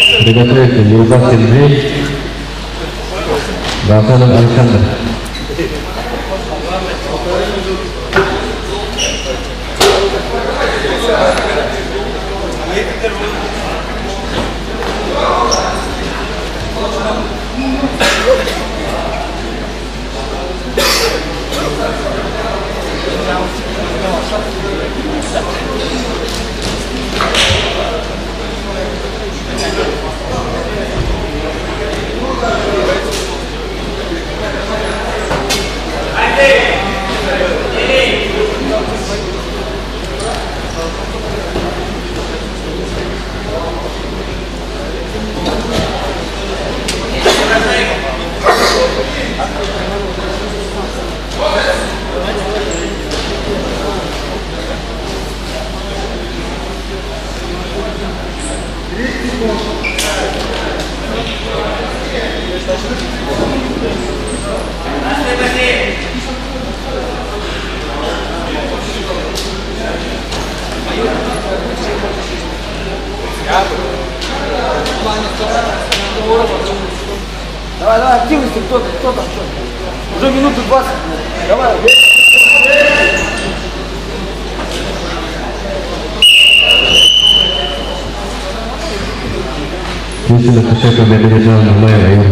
Приготовиться Любас Андрей, Баханов Александр. Давай, давай, активности, кто там, что? Уже минуту 20. Давай. Если на победу державного мэра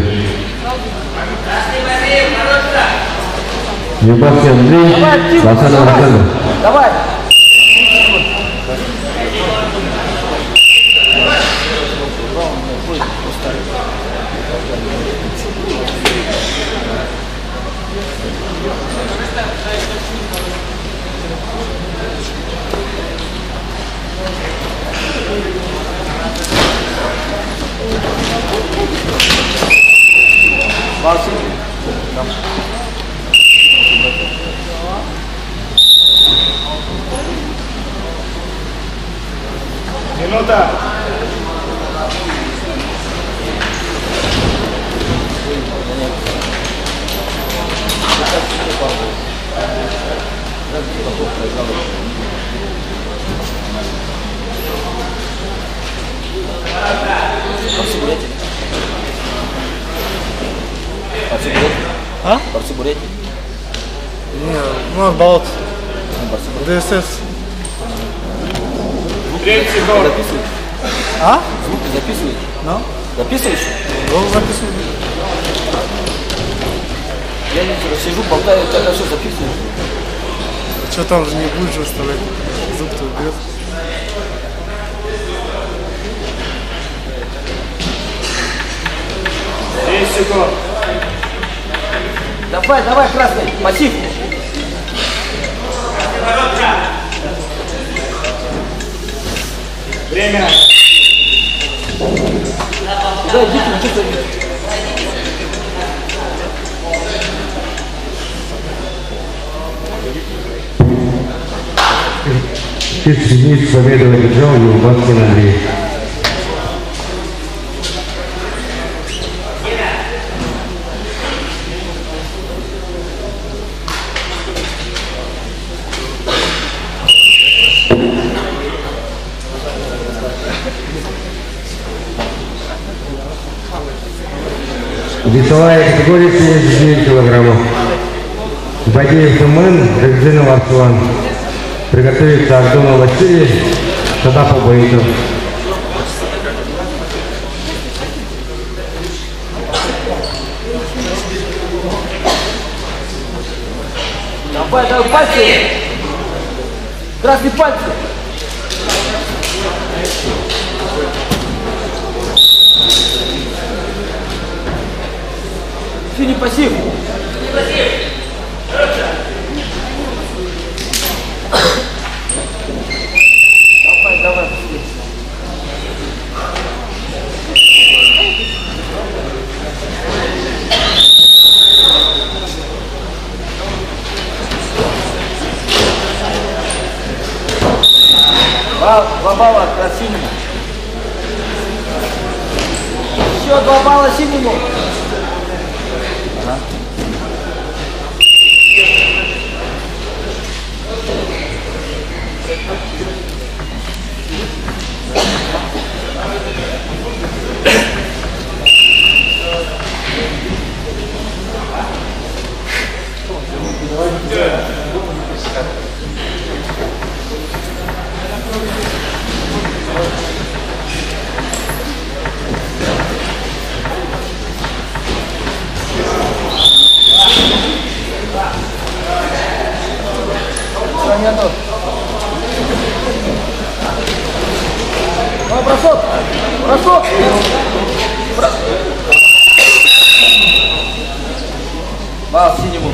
Любас Андрей, Баханов Александр. Давай. Минута. А? Борцы Бурятии? Не, у нас болот. ДСС. Третий гол. Записываешь? А? Звуки записываешь? Ну? Записываешь? Гол записываю. Я не сижу, болтаю, тогда что записываешь? А что там же не будешь выставлять? Звук-то убьет. Секунд. Давай, давай, красный, пассив. Время. Да, идите. Спецсоединить победу одержал Любас Андрей. Весовая категория 79 килограммов. Бадеев Тумен, Регзинов Арслан. Приготовиться Ардонов Василий, Шадапов Боитов. Давай, давай, пальцы. Красный пальцы. Синий пассив. Давай, давай. Два балла синему. Еще 2 балла синему. Ага. нету. Ну, бросок. Бросок. Бал синему.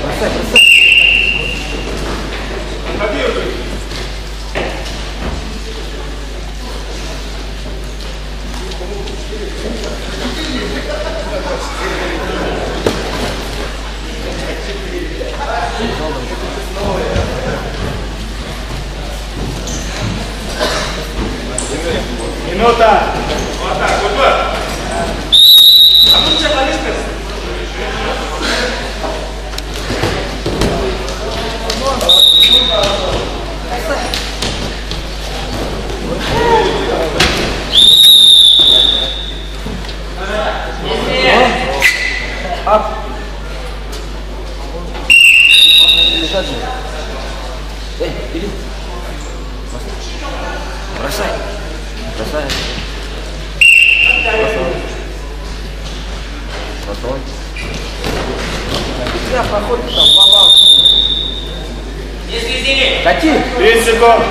Бросай, бросай. Minuta. Ап. Лежать же. Эй, иди. Бросай. Бросай. Бросай. Я проходит там, 2 балла. Кати. 30 секунд.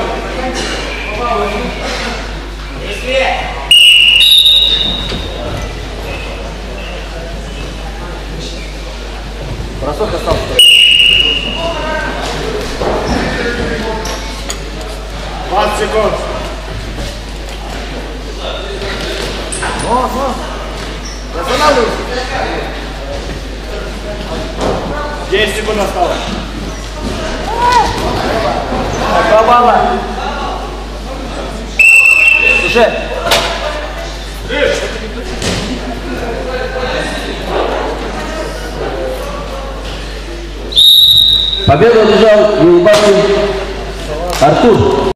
Бросок остался. Двадцать секунд. Но. Останавливайся. 10 секунд осталось. 2 балла. Уже. Победу одержал Юлбашев Артур.